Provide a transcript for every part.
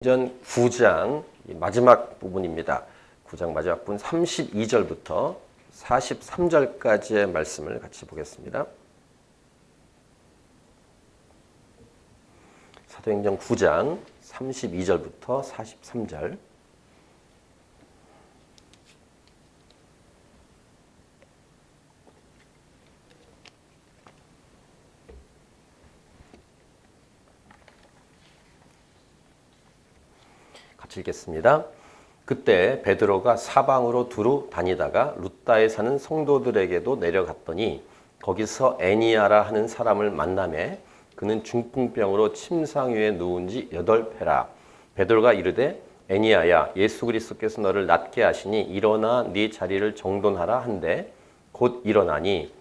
전 9장 마지막 부분입니다. 9장 마지막 부분 32절부터 43절까지의 말씀을 같이 보겠습니다. 사도행전 9장 32절부터 43절. 같이 읽겠습니다. 그때 베드로가 사방으로 두루 다니다가 룻다에 사는 성도들에게도 내려갔더니 거기서 애니아라 하는 사람을 만나매 그는 중풍병으로 침상 위에 누운 지 8회라. 베드로가 이르되 애니아야, 예수 그리스도께서 너를 낫게 하시니 일어나 네 자리를 정돈하라 한데 곧 일어나니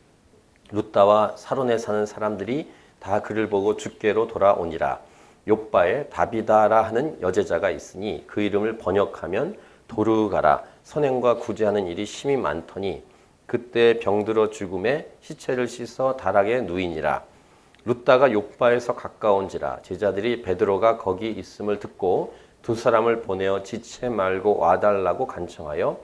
룻다와 사론에 사는 사람들이 다 그를 보고 주께로 돌아오니라. 욥바에 다비다라 하는 여제자가 있으니 그 이름을 번역하면 도르가라. 선행과 구제하는 일이 심히 많더니 그때 병들어 죽음에 시체를 씻어 다락에 누이니라. 룻다가 욥바에서 가까운지라. 제자들이 베드로가 거기 있음을 듣고 두 사람을 보내어 지체 말고 와달라고 간청하여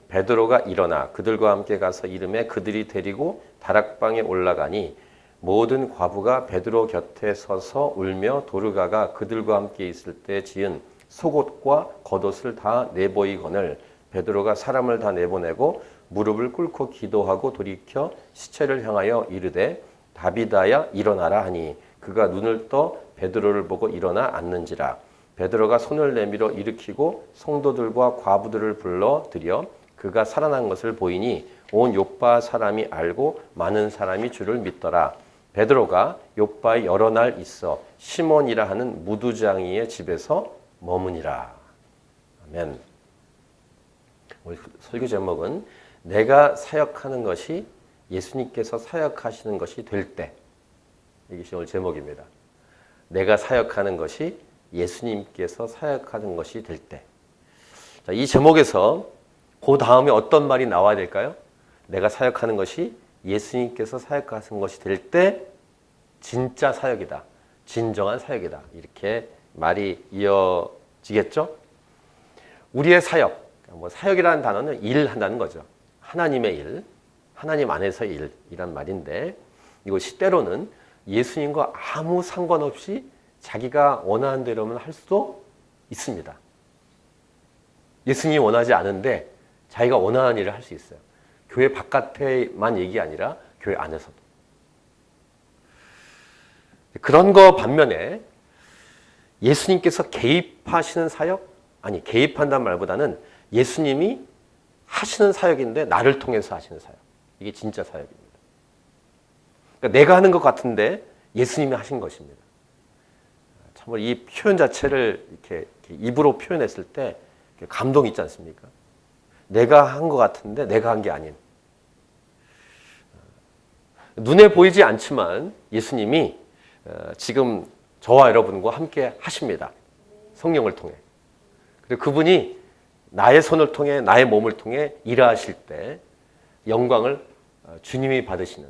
베드로가 일어나 그들과 함께 가서 이름에 그들이 데리고 다락방에 올라가니 모든 과부가 베드로 곁에 서서 울며 도르가가 그들과 함께 있을 때 지은 속옷과 겉옷을 다 내보이거늘 베드로가 사람을 다 내보내고 무릎을 꿇고 기도하고 돌이켜 시체를 향하여 이르되 다비다야 일어나라 하니 그가 눈을 떠 베드로를 보고 일어나 앉는지라. 베드로가 손을 내밀어 일으키고 성도들과 과부들을 불러 들여 그가 살아난 것을 보이니 온 욥바 사람이 알고 많은 사람이 주를 믿더라. 베드로가 욥바에 여러 날 있어 시몬이라 하는 무두장이의 집에서 머무니라. 아멘. 우리 설교 제목은 내가 사역하는 것이 예수님께서 사역하시는 것이 될 때. 이것이 오늘 제목입니다. 내가 사역하는 것이 예수님께서 사역하는 것이 될 때. 자, 이 제목에서 그 다음에 어떤 말이 나와야 될까요? 내가 사역하는 것이 예수님께서 사역하신 것이 될 때 진짜 사역이다. 진정한 사역이다. 이렇게 말이 이어지겠죠? 우리의 사역, 사역이라는 단어는 일한다는 거죠. 하나님의 일, 하나님 안에서의 일이란 말인데 이것이 때로는 예수님과 아무 상관없이 자기가 원하는 대로만 할 수도 있습니다. 예수님이 원하지 않은데 자기가 원하는 일을 할 수 있어요. 교회 바깥에만 얘기 아니라 교회 안에서도. 그런 거 반면에 예수님께서 개입하시는 사역? 아니, 개입한다는 말보다는 예수님이 하시는 사역인데 나를 통해서 하시는 사역. 이게 진짜 사역입니다. 그러니까 내가 하는 것 같은데 예수님이 하신 것입니다. 참으로 이 표현 자체를 이렇게 입으로 표현했을 때 감동이 있지 않습니까? 내가 한 것 같은데 내가 한 게 아닌. 눈에 보이지 않지만 예수님이 지금 저와 여러분과 함께 하십니다. 성령을 통해. 그리고 그분이 나의 손을 통해 나의 몸을 통해 일하실 때 영광을 주님이 받으시는.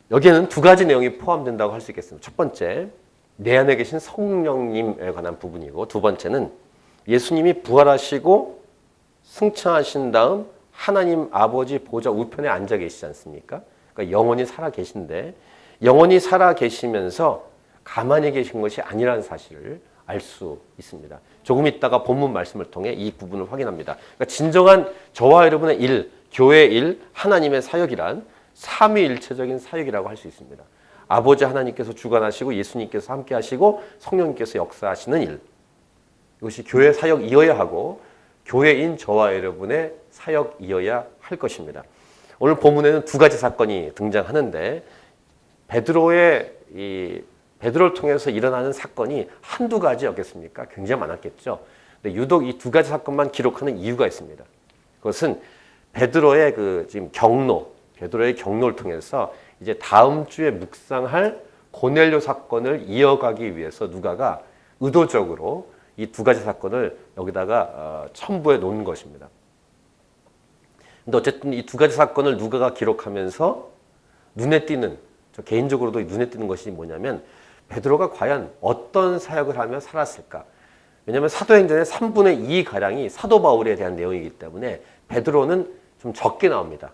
여기에는 두 가지 내용이 포함된다고 할 수 있겠습니다. 첫 번째, 내 안에 계신 성령님에 관한 부분이고 두 번째는 예수님이 부활하시고 승천하신 다음 하나님 아버지 보좌 우편에 앉아 계시지 않습니까? 그러니까 영원히 살아 계신데 영원히 살아 계시면서 가만히 계신 것이 아니라는 사실을 알 수 있습니다. 조금 있다가 본문 말씀을 통해 이 부분을 확인합니다. 그러니까 진정한 저와 여러분의 일, 교회의 일, 하나님의 사역이란 삼위일체적인 사역이라고 할 수 있습니다. 아버지 하나님께서 주관하시고 예수님께서 함께 하시고 성령님께서 역사하시는 일. 이것이 교회 사역이어야 하고 교회인 저와 여러분의 사역이어야 할 것입니다. 오늘 본문에는 두 가지 사건이 등장하는데 베드로를 통해서 일어나는 사건이 한두 가지였겠습니까? 굉장히 많았겠죠. 근데 유독 이 두 가지 사건만 기록하는 이유가 있습니다. 그것은 베드로의 베드로의 경로를 통해서 이제 다음 주에 묵상할 고넬료 사건을 이어가기 위해서 누가가 의도적으로 이 두 가지 사건을 여기다가 첨부해 놓은 것입니다. 근데 어쨌든 이 두 가지 사건을 누가가 기록하면서 눈에 띄는, 저 개인적으로도 눈에 띄는 것이 뭐냐면 베드로가 과연 어떤 사역을 하며 살았을까? 왜냐하면 사도행전의 3분의 2가량이 사도 바울에 대한 내용이기 때문에 베드로는 좀 적게 나옵니다.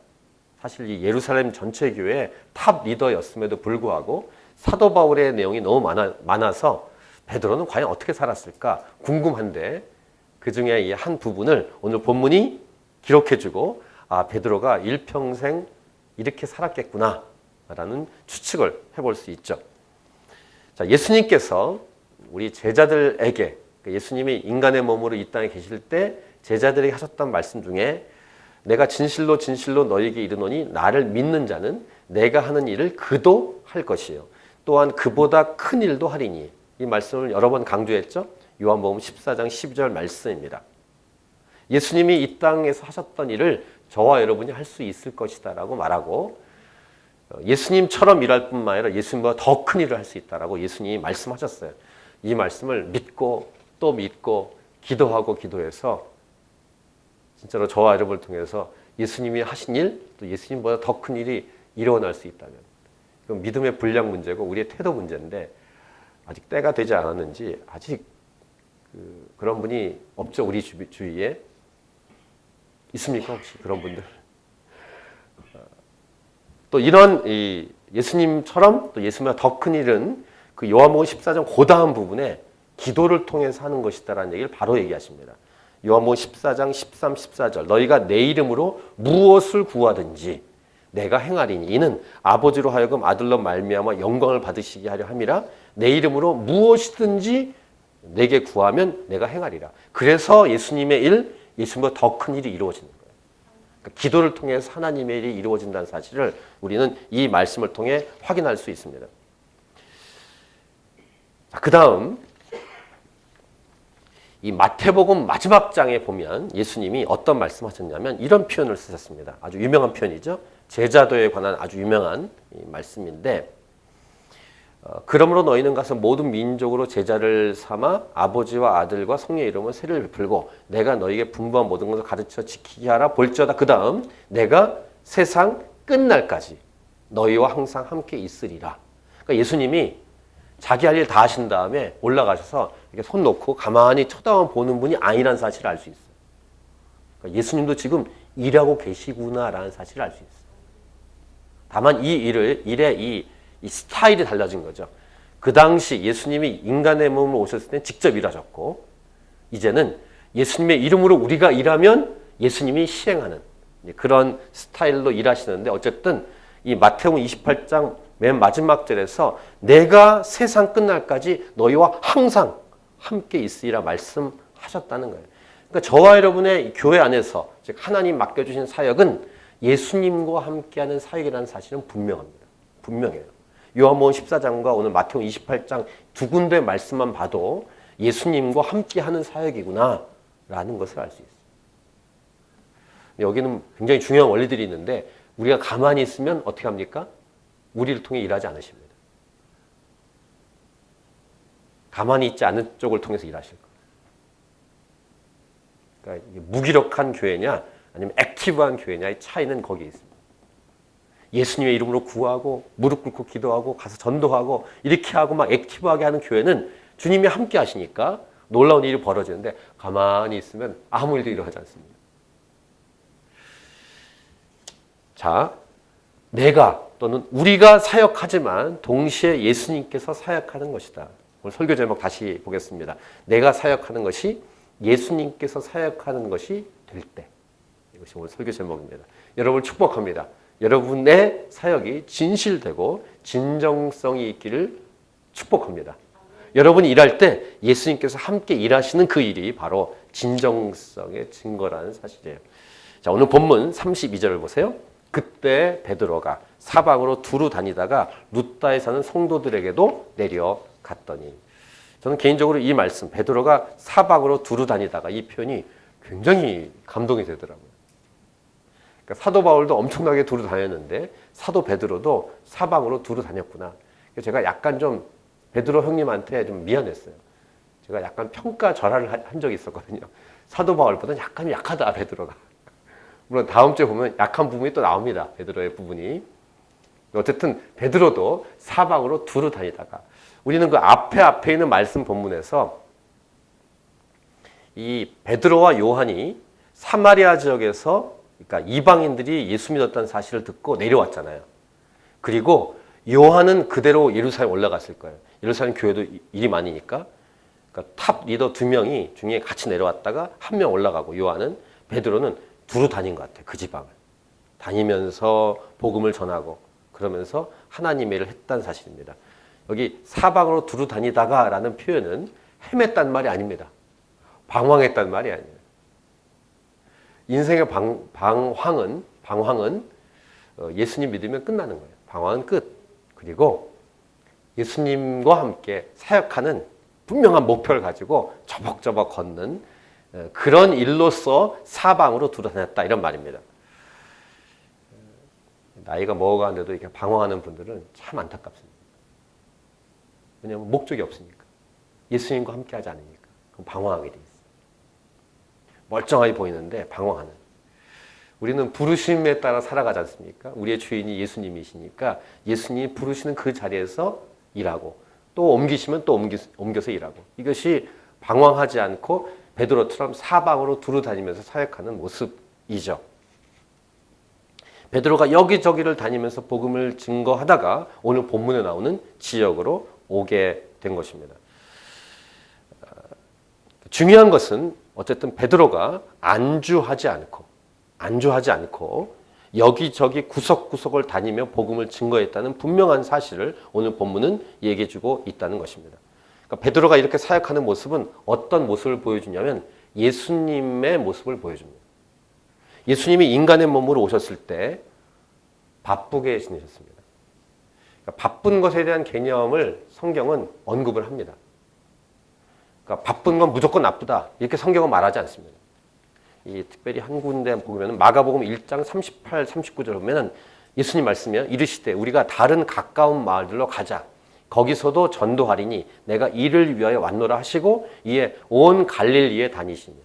사실 이 예루살렘 전체 교회의 탑 리더였음에도 불구하고 사도 바울의 내용이 너무 많아서 베드로는 과연 어떻게 살았을까 궁금한데, 그 중에 이 한 부분을 오늘 본문이 기록해주고 베드로가 일평생 이렇게 살았겠구나 라는 추측을 해볼 수 있죠. 자, 예수님께서 우리 제자들에게, 예수님이 인간의 몸으로 이 땅에 계실 때 제자들에게 하셨던 말씀 중에 내가 진실로 진실로 너희에게 이르노니 나를 믿는 자는 내가 하는 일을 그도 할 것이요 또한 그보다 큰 일도 하리니, 이 말씀을 여러 번 강조했죠. 요한복음 14장 12절 말씀입니다. 예수님이 이 땅에서 하셨던 일을 저와 여러분이 할 수 있을 것이다 라고 말하고, 예수님처럼 일할 뿐만 아니라 예수님보다 더 큰 일을 할 수 있다라고 예수님이 말씀하셨어요. 이 말씀을 믿고 또 믿고 기도하고 기도해서 진짜로 저와 여러분을 통해서 예수님이 하신 일, 또 예수님보다 더 큰 일이 일어날 수 있다면, 그건 믿음의 분량 문제고 우리의 태도 문제인데, 아직 때가 되지 않았는지 아직 그런 분이 없죠. 우리 주위에 있습니까? 혹시 그런 분들? 또 이런 예수님처럼 또 예수님보다 더 큰 일은 그 요한복음 14장 그 다음 부분에 기도를 통해서 하는 것이다라는 얘기를 바로 얘기하십니다. 요한복음 14장 13, 14절 너희가 내 이름으로 무엇을 구하든지 내가 행하리니 이는 아버지로 하여금 아들로 말미암아 영광을 받으시게 하려 함이라. 내 이름으로 무엇이든지 내게 구하면 내가 행하리라. 그래서 예수님의 일, 예수님보다 더 큰 일이 이루어지는 거예요. 그러니까 기도를 통해서 하나님의 일이 이루어진다는 사실을 우리는 이 말씀을 통해 확인할 수 있습니다. 그 다음 이 마태복음 마지막 장에 보면 예수님이 어떤 말씀하셨냐면 이런 표현을 쓰셨습니다. 아주 유명한 표현이죠. 제자도에 관한 아주 유명한 말씀인데, 그러므로 너희는 가서 모든 민족으로 제자를 삼아 아버지와 아들과 성령의 이름으로 세례를 베풀고 내가 너희에게 분부한 모든 것을 가르쳐 지키게 하라. 볼지어다 그 다음 내가 세상 끝날까지 너희와 항상 함께 있으리라. 그러니까 예수님이 자기 할 일 다 하신 다음에 올라가셔서 이렇게 손 놓고 가만히 쳐다만 보는 분이 아니라는 사실을 알 수 있어요. 그러니까 예수님도 지금 일하고 계시구나라는 사실을 알 수 있어요. 다만 이 일의 이 스타일이 달라진 거죠. 그 당시 예수님이 인간의 몸으로 오셨을 때는 직접 일하셨고, 이제는 예수님의 이름으로 우리가 일하면 예수님이 시행하는 그런 스타일로 일하시는데, 어쨌든 이 마태복음 28장 맨 마지막 절에서 내가 세상 끝날까지 너희와 항상 함께 있으리라 말씀하셨다는 거예요. 그러니까 저와 여러분의 교회 안에서 즉 하나님 맡겨주신 사역은 예수님과 함께하는 사역이라는 사실은 분명합니다. 분명해요. 요한복음 14장과 오늘 마태복음 28장 두 군데 말씀만 봐도 예수님과 함께하는 사역이구나 라는 것을 알 수 있어요. 여기는 굉장히 중요한 원리들이 있는데 우리가 가만히 있으면 어떻게 합니까? 우리를 통해 일하지 않으십니다. 가만히 있지 않는 쪽을 통해서 일하실 거예요. 그러니까 무기력한 교회냐 아니면 액티브한 교회냐의 차이는 거기에 있습니다. 예수님의 이름으로 구하고 무릎 꿇고 기도하고 가서 전도하고 이렇게 하고 막 액티브하게 하는 교회는 주님이 함께 하시니까 놀라운 일이 벌어지는데, 가만히 있으면 아무 일도 일어나지 않습니다. 자, 내가 또는 우리가 사역하지만 동시에 예수님께서 사역하는 것이다. 오늘 설교 제목 다시 보겠습니다. 내가 사역하는 것이 예수님께서 사역하는 것이 될 때. 이것이 오늘 설교 제목입니다. 여러분을 축복합니다. 여러분의 사역이 진실되고 진정성이 있기를 축복합니다. 여러분이 일할 때 예수님께서 함께 일하시는 그 일이 바로 진정성의 증거라는 사실이에요. 자, 오늘 본문 32절을 보세요. 그때 베드로가 사방으로 두루 다니다가 루다에 사는 성도들에게도 내려갔더니. 저는 개인적으로 이 말씀, 베드로가 사방으로 두루 다니다가, 이 표현이 굉장히 감동이 되더라고요. 그러니까 사도 바울도 엄청나게 두루 다녔는데 사도 베드로도 사방으로 두루 다녔구나. 제가 약간 좀 베드로 형님한테 좀 미안했어요. 제가 약간 평가절하를 한 적이 있었거든요. 사도 바울보다 약간 약하다 베드로가. 물론 다음 주에 보면 약한 부분이 또 나옵니다. 베드로의 부분이. 어쨌든 베드로도 사방으로 두루 다니다가, 우리는 그 앞에 있는 말씀 본문에서 이 베드로와 요한이 사마리아 지역에서, 그러니까 이방인들이 예수 믿었다는 사실을 듣고 내려왔잖아요. 그리고 요한은 그대로 예루살렘 올라갔을 거예요. 예루살렘 교회도 일이 많으니까. 그러니까 탑 리더 2명이 중에 같이 내려왔다가 한 명 올라가고, 요한은, 베드로는 두루 다닌 것 같아요. 그 지방을 다니면서 복음을 전하고 그러면서 하나님의 일을 했다는 사실입니다. 여기 사방으로 두루 다니다가 라는 표현은 헤맸단 말이 아닙니다. 방황했단 말이 아니에요. 인생의 방황은 예수님 믿으면 끝나는 거예요. 방황은 끝. 그리고 예수님과 함께 사역하는 분명한 목표를 가지고 저벅저벅 걷는 그런 일로서 사방으로 두루 다녔다, 이런 말입니다. 나이가 먹어가는데도 이렇게 방황하는 분들은 참 안타깝습니다. 왜냐하면 목적이 없으니까. 예수님과 함께 하지 않으니까. 그럼 방황하게 돼 있어요. 멀쩡하게 보이는데 방황하는. 우리는 부르심에 따라 살아가지 않습니까? 우리의 주인이 예수님이시니까 예수님이 부르시는 그 자리에서 일하고, 또 옮기시면 또 옮겨서 일하고, 이것이 방황하지 않고 베드로처럼 사방으로 두루 다니면서 사역하는 모습이죠. 베드로가 여기저기를 다니면서 복음을 증거하다가 오늘 본문에 나오는 지역으로 오게 된 것입니다. 중요한 것은 어쨌든 베드로가 안주하지 않고 여기저기 구석구석을 다니며 복음을 증거했다는 분명한 사실을 오늘 본문은 얘기해 주고 있다는 것입니다. 그러니까 베드로가 이렇게 사역하는 모습은 어떤 모습을 보여주냐면 예수님의 모습을 보여줍니다. 예수님이 인간의 몸으로 오셨을 때 바쁘게 지내셨습니다. 그러니까 바쁜 것에 대한 개념을 성경은 언급을 합니다. 그러니까 바쁜 건 무조건 나쁘다, 이렇게 성경은 말하지 않습니다. 이 특별히 한 군데 보면 마가복음 1장 38, 39절 보면은 예수님 말씀이요, 이르시되 우리가 다른 가까운 마을들로 가자. 거기서도 전도하리니 내가 이를 위하여 왔노라 하시고 이에 온 갈릴리에 다니시며.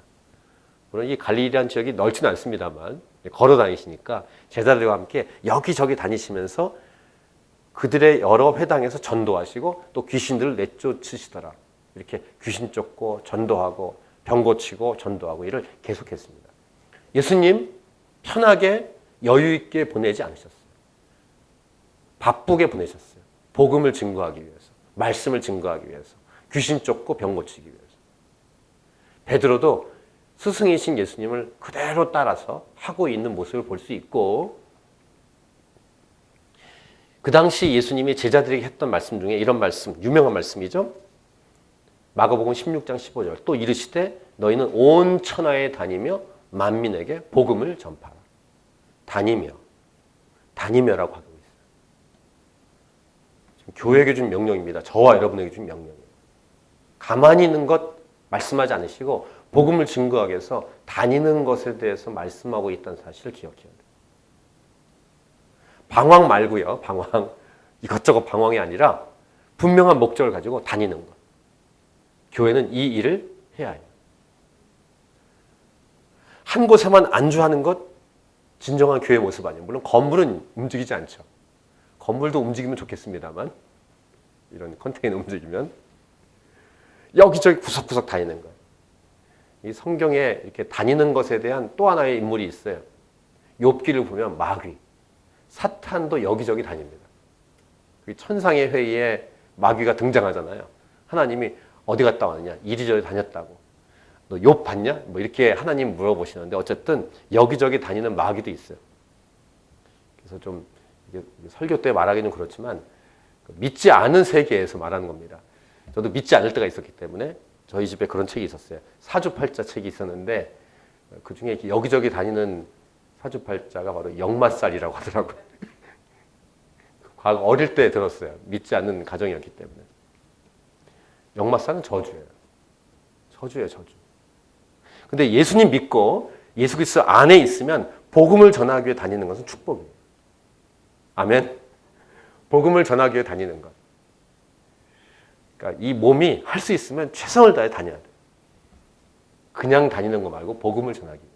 물론 이 갈릴리라는 지역이 넓지는 않습니다만 걸어 다니시니까 제자들과 함께 여기저기 다니시면서 그들의 여러 회당에서 전도하시고 또 귀신들을 내쫓으시더라. 이렇게 귀신 쫓고 전도하고 병 고치고 전도하고 일을 계속했습니다. 예수님 편하게 여유 있게 보내지 않으셨어요. 바쁘게 보내셨어요. 복음을 증거하기 위해서, 말씀을 증거하기 위해서, 귀신 쫓고 병 고치기 위해서. 베드로도 스승이신 예수님을 그대로 따라서 하고 있는 모습을 볼 수 있고, 그 당시 예수님이 제자들에게 했던 말씀 중에 이런 말씀, 유명한 말씀이죠. 마가복음 16장 15절. 또 이르시되 너희는 온 천하에 다니며 만민에게 복음을 전파하라. 다니며라고 하고 있어요. 지금 교회에게 준 명령입니다. 저와 여러분에게 준 명령이에요. 가만히 있는 것 말씀하지 않으시고 복음을 증거하기 위해서 다니는 것에 대해서 말씀하고 있다는 사실을 기억해야 돼요. 방황 말고요. 방황. 이것저것 방황이 아니라 분명한 목적을 가지고 다니는 것. 교회는 이 일을 해야 해요. 한 곳에만 안주하는 것, 진정한 교회 모습 아니에요. 물론 건물은 움직이지 않죠. 건물도 움직이면 좋겠습니다만, 이런 컨테이너 움직이면 여기저기 구석구석 다니는 거예요. 이 성경에 이렇게 다니는 것에 대한 또 하나의 인물이 있어요. 욥기를 보면 마귀, 사탄도 여기저기 다닙니다. 천상의 회의에 마귀가 등장하잖아요. 하나님이 어디 갔다 왔느냐? 이리저리 다녔다고. 너 욥 봤냐? 뭐 이렇게 하나님 물어보시는데 어쨌든 여기저기 다니는 마귀도 있어요. 그래서 좀 설교 때 말하기는 그렇지만 믿지 않은 세계에서 말하는 겁니다. 저도 믿지 않을 때가 있었기 때문에 저희 집에 그런 책이 있었어요. 사주팔자 책이 있었는데 그 중에 여기저기 다니는 사주팔자가 바로 역마살이라고 하더라고요. 과거 어릴 때 들었어요. 믿지 않는 가정이었기 때문에. 역마살은 저주예요. 저주예요, 저주. 근데 예수님 믿고 예수 그리스도 안에 있으면 복음을 전하기 위해 다니는 것은 축복이에요. 아멘. 복음을 전하기 위해 다니는 것. 그러니까 이 몸이 할 수 있으면 최선을 다해 다녀야 돼요. 그냥 다니는 거 말고 복음을 전하기 위해서.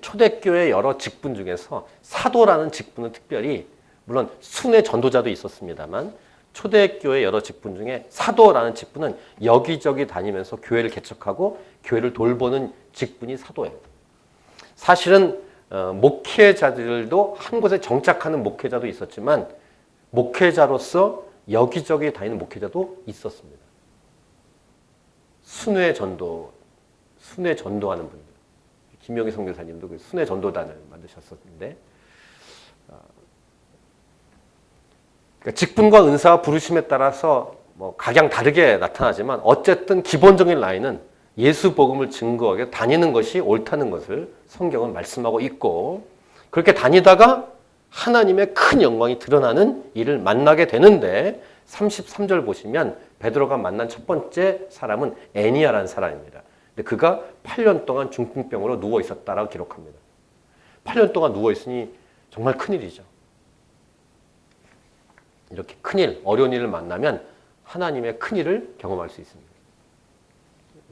초대교회 여러 직분 중에서 사도라는 직분은 특별히, 물론 순회 전도자도 있었습니다만 초대교회 여러 직분 중에 사도라는 직분은 여기저기 다니면서 교회를 개척하고 교회를 돌보는 직분이 사도예요. 사실은 목회자들도 한 곳에 정착하는 목회자도 있었지만 목회자로서 여기저기 다니는 목회자도 있었습니다. 순회 전도하는 분들. 김영희 선교사님도 그 순회 전도단을 만드셨었는데, 그러니까 직분과 은사와 부르심에 따라서 뭐 각양 다르게 나타나지만 어쨌든 기본적인 라인은 예수 복음을 증거하게 다니는 것이 옳다는 것을 성경은 말씀하고 있고, 그렇게 다니다가 하나님의 큰 영광이 드러나는 일을 만나게 되는데 33절 보시면 베드로가 만난 첫 번째 사람은 애니아라는 사람입니다. 근데 그가 8년 동안 중풍병으로 누워 있었다라고 기록합니다. 8년 동안 누워 있으니 정말 큰일이죠. 이렇게 큰일, 어려운 일을 만나면 하나님의 큰일을 경험할 수 있습니다.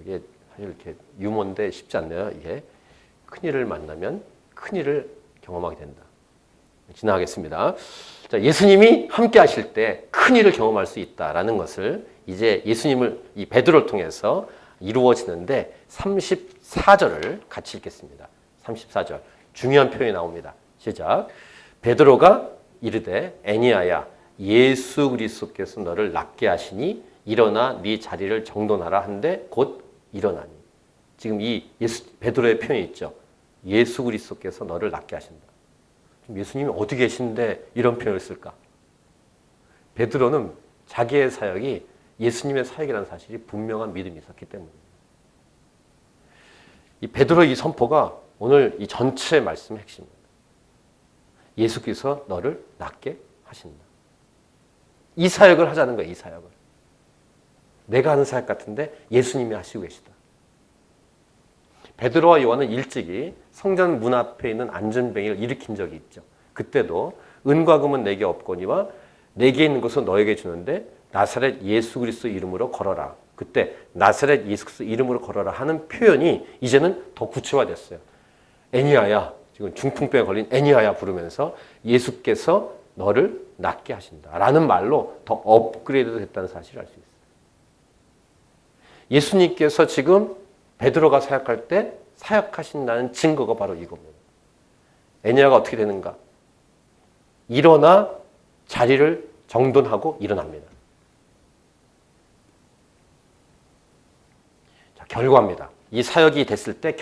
이게 사실 이렇게 유머인데 쉽지 않네요. 이게 큰일을 만나면 큰일을 경험하게 된다. 지나가겠습니다. 자, 예수님이 함께 하실 때 큰일을 경험할 수 있다라는 것을 이제 예수님을 이 베드로를 통해서 이루어지는데 34절을 같이 읽겠습니다. 34절. 중요한 표현이 나옵니다. 시작. 베드로가 이르되 애니아야 예수 그리스도께서 너를 낫게 하시니 일어나 네 자리를 정돈하라 한데 곧 일어나니. 지금 이 베드로의 표현이 있죠. 예수 그리스도께서 너를 낫게 하신다. 예수님이 어디 계신데 이런 표현을 쓸까? 베드로는 자기의 사역이 예수님의 사역이라는 사실이 분명한 믿음이 있었기 때문입니다. 이 베드로의 이 선포가 오늘 이 전체 말씀의 핵심입니다. 예수께서 너를 낫게 하신다. 이 사역을 하자는 거예요. 이 사역을. 내가 하는 사역 같은데 예수님이 하시고 계시다. 베드로와 요한은 일찍이 성전 문 앞에 있는 안전뱅이를 일으킨 적이 있죠. 그때도 은과 금은 내게 없거니와 내게 있는 것은 너에게 주는데 나사렛 예수 그리스도 이름으로 걸어라. 그때 나사렛 예수 그리스도 이름으로 걸어라 하는 표현이 이제는 더 구체화됐어요. 애니아야, 지금 중풍병에 걸린 애니아야 부르면서 예수께서 너를 낫게 하신다 라는 말로 더 업그레이드 됐다는 사실을 알 수 있어요. 예수님께서 지금 베드로가 사역할 때 사역하신다는 증거가 바로 이겁니다. 애니아가 어떻게 되는가? 일어나 자리를 정돈하고 일어납니다. 자, 결과입니다. 이 사역이 됐을 때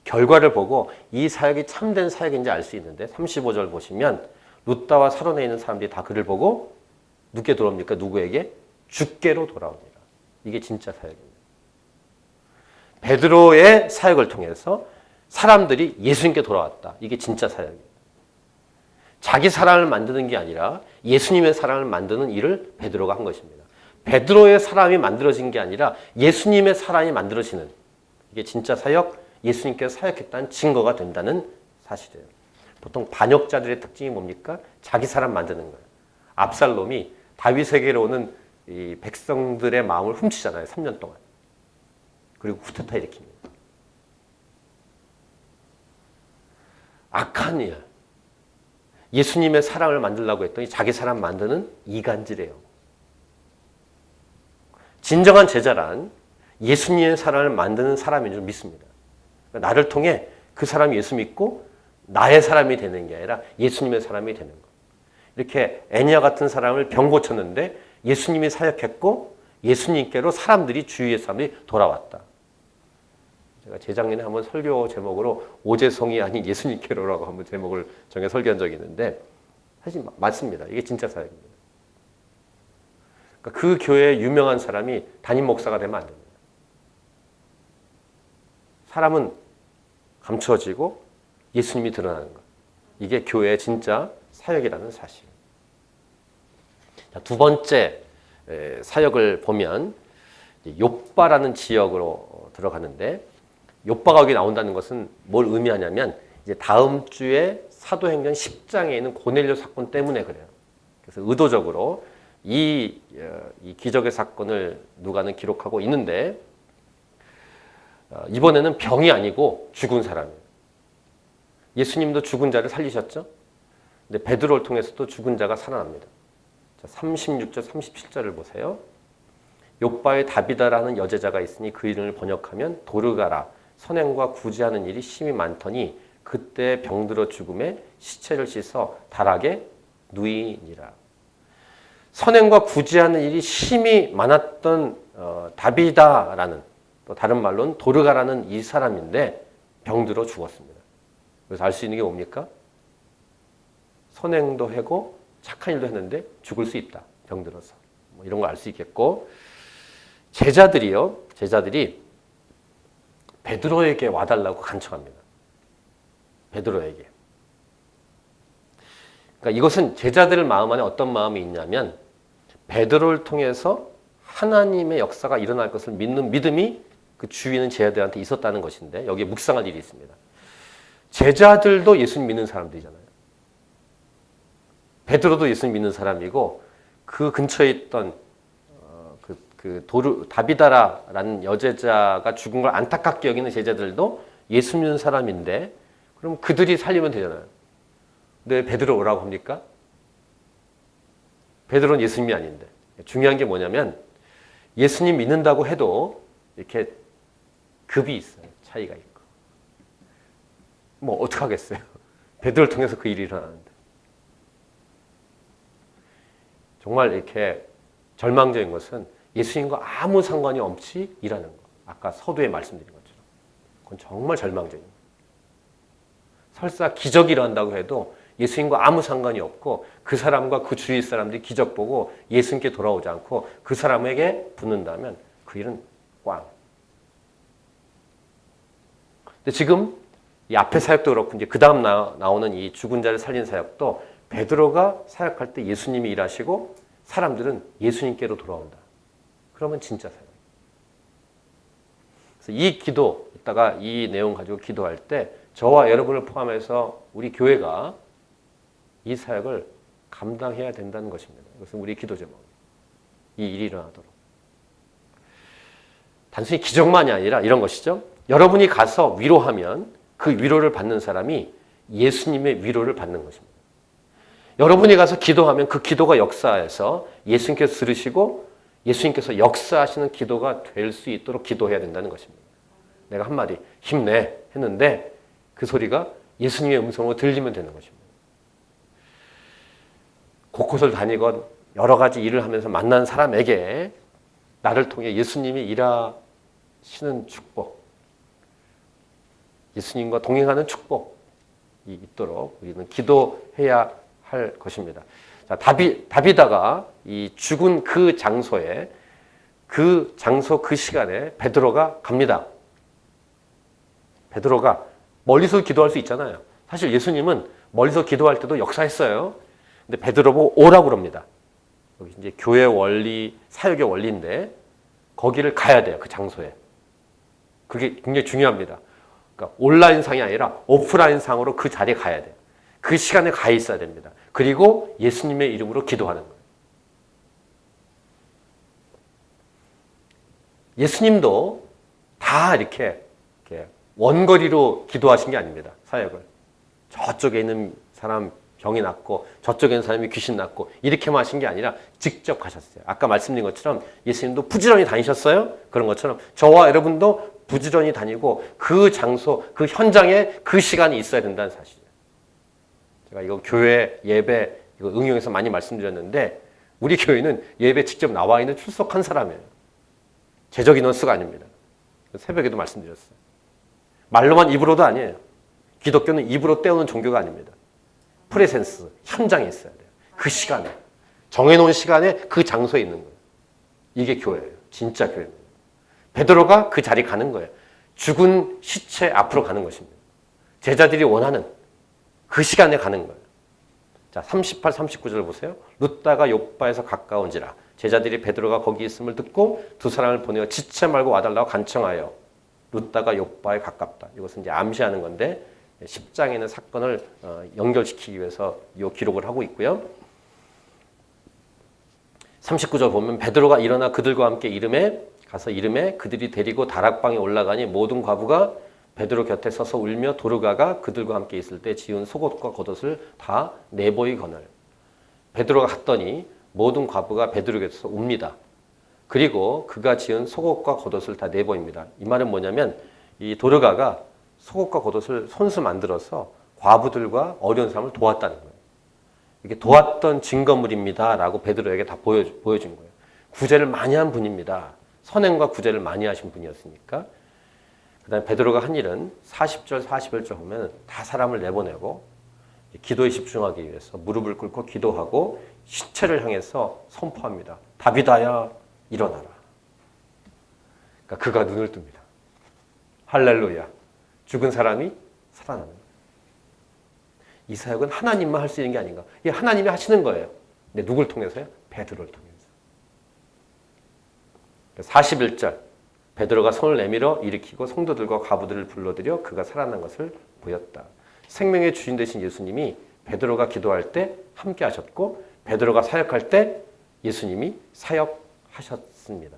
결과를 보고 이 사역이 참된 사역인지 알 수 있는데 35절 보시면 루다와 사론에 있는 사람들이 다 그를 보고 누구에게 돌아옵니까? 누구에게? 주께로 돌아옵니다. 이게 진짜 사역입니다. 베드로의 사역을 통해서 사람들이 예수님께 돌아왔다. 이게 진짜 사역입니다. 자기 사랑을 만드는 게 아니라 예수님의 사랑을 만드는 일을 베드로가 한 것입니다. 베드로의 사랑이 만들어진 게 아니라 예수님의 사랑이 만들어지는, 이게 진짜 사역, 예수님께서 사역했다는 증거가 된다는 사실이에요. 보통 반역자들의 특징이 뭡니까? 자기 사람 만드는 거예요. 압살롬이 다윗에게로 오는 이 백성들의 마음을 훔치잖아요. 3년 동안. 그리고 쿠데타 일으킵니다. 악한 일. 예수님의 사랑을 만들려고 했더니 자기 사랑 만드는 이간질이에요. 진정한 제자란 예수님의 사랑을 만드는 사람인 줄 믿습니다. 그러니까 나를 통해 그 사람이 예수 믿고 나의 사람이 되는 게 아니라 예수님의 사람이 되는 거. 이렇게 애니아 같은 사람을 병 고쳤는데 예수님이 사역했고 예수님께로 주위의 사람들이 돌아왔다. 제가 재작년에 한번 설교 제목으로 오재성이 아닌 예수님께로라고 한번 제목을 정해 설교한 적이 있는데 사실 맞습니다. 이게 진짜 사역입니다. 그러니까 그 교회의 유명한 사람이 담임 목사가 되면 안 됩니다. 사람은 감추어지고 예수님이 드러나는 것. 이게 교회의 진짜 사역이라는 사실. 두 번째 사역을 보면 욥바라는 지역으로 들어가는데 욥바가 여기 나온다는 것은 뭘 의미하냐면 이제 다음 주에 사도행전 10장에 있는 고넬료 사건 때문에 그래요. 그래서 의도적으로 이 기적의 사건을 누가는 기록하고 있는데 이번에는 병이 아니고 죽은 사람이에요. 예수님도 죽은 자를 살리셨죠. 근데 베드로를 통해서도 죽은 자가 살아납니다. 자, 36절, 37절을 보세요. 욥바에 다비다라는 여제자가 있으니 그 이름을 번역하면 도르가라. 선행과 구제하는 일이 심히 많더니 그때 병들어 죽음에 시체를 씻어 달하게 누이니라. 선행과 구제하는 일이 심히 많았던 다비다라는, 또 다른 말로는 도르가라는 이 사람인데 병들어 죽었습니다. 그래서 알 수 있는 게 뭡니까? 선행도 하고 착한 일도 했는데 죽을 수 있다. 병들어서. 뭐 이런 거 알 수 있겠고, 제자들이 베드로에게 와달라고 간청합니다. 베드로에게. 그러니까 이것은 제자들 마음 안에 어떤 마음이 있냐면 베드로를 통해서 하나님의 역사가 일어날 것을 믿는 믿음이 그 주위에 있는 제자들한테 있었다는 것인데, 여기에 묵상할 일이 있습니다. 제자들도 예수님 믿는 사람들이잖아요. 베드로도 예수님 믿는 사람이고, 그 근처에 있던 다비다라는 여제자가 죽은 걸 안타깝게 여기는 제자들도 예수 믿는 사람인데, 그럼 그들이 살리면 되잖아요. 근데 베드로 오라고 합니까? 베드로는 예수님이 아닌데. 중요한 게 뭐냐면 예수님 믿는다고 해도 이렇게 급이 있어요. 차이가 있고. 뭐 어떡하겠어요. 베드로를 통해서 그 일이 일어나는데. 정말 이렇게 절망적인 것은 예수님과 아무 상관이 없이 일하는 것. 아까 서두에 말씀드린 것처럼. 그건 정말 절망적인 거예요. 설사 기적이 일어난다고 해도 예수님과 아무 상관이 없고 그 사람과 그 주위 사람들이 기적 보고 예수님께 돌아오지 않고 그 사람에게 붙는다면 그 일은 꽝. 근데 지금 이 앞에 사역도 그렇고 이제 그 다음 나오는 이 죽은 자를 살린 사역도 베드로가 사역할 때 예수님이 일하시고 사람들은 예수님께로 돌아온다. 그러면 진짜 사역. 그래서 이 기도, 이따가 이 내용 가지고 기도할 때 저와 여러분을 포함해서 우리 교회가 이 사역을 감당해야 된다는 것입니다. 이것은 우리 기도 제목입니다. 이 일이 일어나도록. 단순히 기적만이 아니라 이런 것이죠. 여러분이 가서 위로하면 그 위로를 받는 사람이 예수님의 위로를 받는 것입니다. 여러분이 가서 기도하면 그 기도가 역사해서 예수님께서 들으시고 예수님께서 역사하시는 기도가 될 수 있도록 기도해야 된다는 것입니다. 내가 한마디 힘내 했는데 그 소리가 예수님의 음성으로 들리면 되는 것입니다. 곳곳을 다니건 여러 가지 일을 하면서 만난 사람에게 나를 통해 예수님이 일하시는 축복, 예수님과 동행하는 축복이 있도록 우리는 기도해야 할 것입니다. 자, 다비다가 이 죽은 그 장소에, 그 장소 그 시간에 베드로가 갑니다. 베드로가 멀리서 기도할 수 있잖아요. 사실 예수님은 멀리서 기도할 때도 역사했어요. 근데 베드로 보고 오라고 그럽니다. 여기 이제 교회 원리, 사역의 원리인데 거기를 가야 돼요. 그 장소에. 그게 굉장히 중요합니다. 그러니까 온라인상이 아니라 오프라인상으로 그 자리에 가야 돼요. 그 시간에 가 있어야 됩니다. 그리고 예수님의 이름으로 기도하는 거예요. 예수님도 다 이렇게 원거리로 기도하신 게 아닙니다. 사역을. 저쪽에 있는 사람 병이 낫고 저쪽에 있는 사람이 귀신 낫고 이렇게만 하신 게 아니라 직접 가셨어요. 아까 말씀드린 것처럼 예수님도 부지런히 다니셨어요. 그런 것처럼 저와 여러분도 부지런히 다니고 그 장소, 그 현장에 그 시간이 있어야 된다는 사실이에요. 제가 이거 교회 예배 이거 응용해서 많이 말씀드렸는데 우리 교회는 예배 직접 나와 있는 출석한 사람이에요. 제적 인원수가 아닙니다. 새벽에도 말씀드렸어요. 말로만 입으로도 아니에요. 기독교는 입으로 때우는 종교가 아닙니다. 프레센스, 현장에 있어야 돼요. 그 시간에. 정해놓은 시간에 그 장소에 있는 거예요. 이게 교회예요. 진짜 교회입니다. 베드로가 그 자리 가는 거예요. 죽은 시체 앞으로 가는 것입니다. 제자들이 원하는 그 시간에 가는 거예요. 자, 38, 39절 보세요. 룻다가 욥바에서 가까운지라 제자들이 베드로가 거기 있음을 듣고 두 사람을 보내어 지체 말고 와달라고 간청하여 룻다가 욥바에 가깝다. 이것은 이제 암시하는 건데 10장에 있는 사건을 연결시키기 위해서 이 기록을 하고 있고요. 39절 보면 베드로가 일어나 그들과 함께 가서 이름에 그들이 데리고 다락방에 올라가니 모든 과부가 베드로 곁에 서서 울며 도르가가 그들과 함께 있을 때 지은 속옷과 겉옷을 다 내보이거늘. 베드로가 갔더니 모든 과부가 베드로에게서 옵니다. 그리고 그가 지은 속옷과 겉옷을 다 내보입니다. 이 말은 뭐냐면 이 도르가가 속옷과 겉옷을 손수 만들어서 과부들과 어려운 사람을 도왔다는 거예요. 이게 도왔던 증거물입니다 라고 베드로에게 다 보여준 거예요. 구제를 많이 한 분입니다. 선행과 구제를 많이 하신 분이었으니까. 그 다음에 베드로가 한 일은 40절, 41절 보면 다 사람을 내보내고 기도에 집중하기 위해서 무릎을 꿇고 기도하고 시체를 향해서 선포합니다. 다비다야 일어나라. 그러니까 그가 눈을 뜹니다. 할렐루야. 죽은 사람이 살아나는 거예요. 이 사역은 하나님만 할 수 있는 게 아닌가. 이게 하나님이 하시는 거예요. 근데 누굴 통해서요? 베드로를 통해서. 41절 베드로가 손을 내밀어 일으키고 성도들과 과부들을 불러들여 그가 살아난 것을 보였다. 생명의 주인 되신 예수님이 베드로가 기도할 때 함께 하셨고 베드로가 사역할 때 예수님이 사역하셨습니다.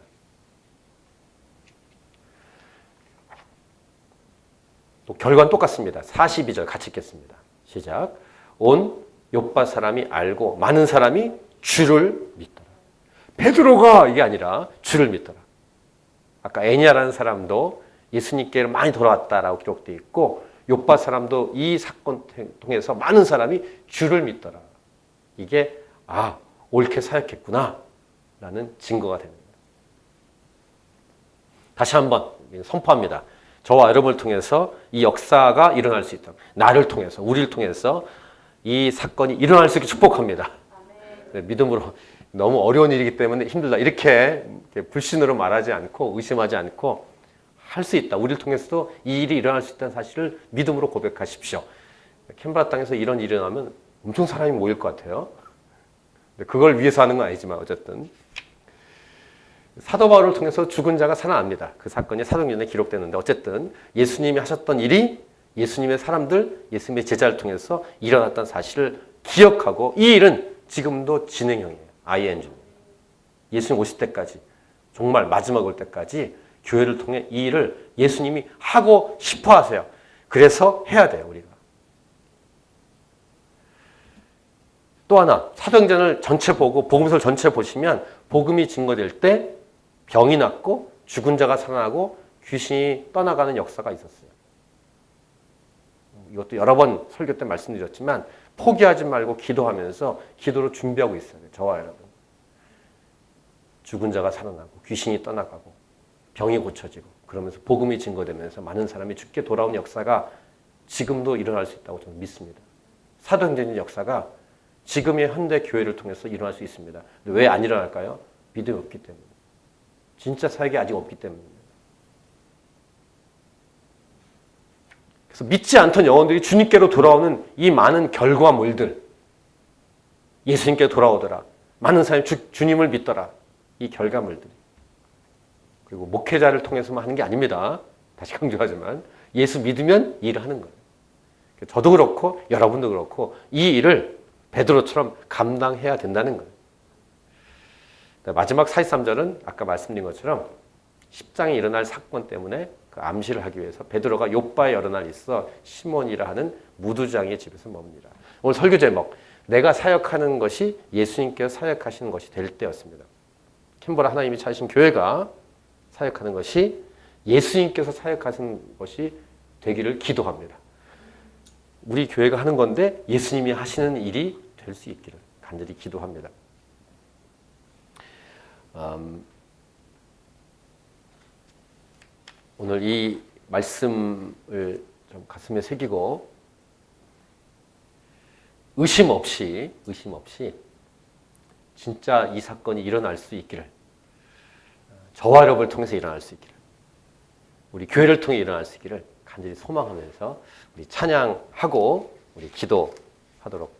또 결과는 똑같습니다. 42절 같이 읽겠습니다. 시작. 온 욥바 사람이 알고 많은 사람이 주를 믿더라. 베드로가 이게 아니라 주를 믿더라. 아까 애니아라는 사람도 예수님께로 많이 돌아왔다라고 기록되어 있고 욥바 사람도 이 사건 통해서 많은 사람이 주를 믿더라. 이게 옳게 사역했구나 라는 증거가 됩니다. 다시 한번 선포합니다. 저와 여러분을 통해서 이 역사가 일어날 수 있다. 나를 통해서, 우리를 통해서 이 사건이 일어날 수 있게 축복합니다. 믿음으로 너무 어려운 일이기 때문에 힘들다. 이렇게 불신으로 말하지 않고 의심하지 않고 할 수 있다. 우리를 통해서도 이 일이 일어날 수 있다는 사실을 믿음으로 고백하십시오. 캔버라 땅에서 이런 일이 일어나면 엄청 사람이 모일 것 같아요. 그걸 위해서 하는 건 아니지만 어쨌든 사도 바울을 통해서 죽은 자가 살아납니다. 그 사건이 사도행전에 기록되는데 어쨌든 예수님이 하셨던 일이 예수님의 사람들, 예수님의 제자를 통해서 일어났다는 사실을 기억하고 이 일은 지금도 진행형이에요. ING. 예수님 오실 때까지 정말 마지막 올 때까지 교회를 통해 이 일을 예수님이 하고 싶어 하세요. 그래서 해야 돼요, 우리가. 또 하나, 사도행전을 전체 보고 복음서를 전체 보시면 복음이 증거될 때 병이 낫고 죽은 자가 살아나고 귀신이 떠나가는 역사가 있었어요. 이것도 여러 번 설교 때 말씀드렸지만 포기하지 말고 기도하면서 기도로 준비하고 있어요. 저와 여러분. 죽은 자가 살아나고 귀신이 떠나가고 병이 고쳐지고 그러면서 복음이 증거되면서 많은 사람이 죽게 돌아오는 역사가 지금도 일어날 수 있다고 저는 믿습니다. 사도행전의 역사가 지금의 현대 교회를 통해서 일어날 수 있습니다. 왜 안 일어날까요? 믿음이 없기 때문에. 진짜 사역이 아직 없기 때문입니다. 그래서 믿지 않던 영혼들이 주님께로 돌아오는 이 많은 결과물들, 예수님께 돌아오더라. 많은 사람이 주님을 믿더라. 이 결과물들이. 그리고 목회자를 통해서만 하는 게 아닙니다. 다시 강조하지만 예수 믿으면 이 일을 하는 거예요. 저도 그렇고 여러분도 그렇고 이 일을 베드로처럼 감당해야 된다는 거예요. 마지막 43절은 아까 말씀드린 것처럼 10장에 일어날 사건 때문에 그 암시를 하기 위해서 베드로가 욥바에 여러 날 있어 시몬이라 하는 무두장의 집에서 머뭅니다. 오늘 설교 제목, 내가 사역하는 것이 예수님께서 사역하시는 것이 될 때였습니다. 캔버라 하나님이 찾으신 교회가 사역하는 것이 예수님께서 사역하시는 것이 되기를 기도합니다. 우리 교회가 하는 건데 예수님이 하시는 일이 될 수 있기를 간절히 기도합니다. 오늘 이 말씀을 좀 가슴에 새기고 의심 없이 진짜 이 사건이 일어날 수 있기를, 저와 여러분을 통해서 일어날 수 있기를, 우리 교회를 통해 일어날 수 있기를 간절히 소망하면서 우리 찬양하고 우리 기도하도록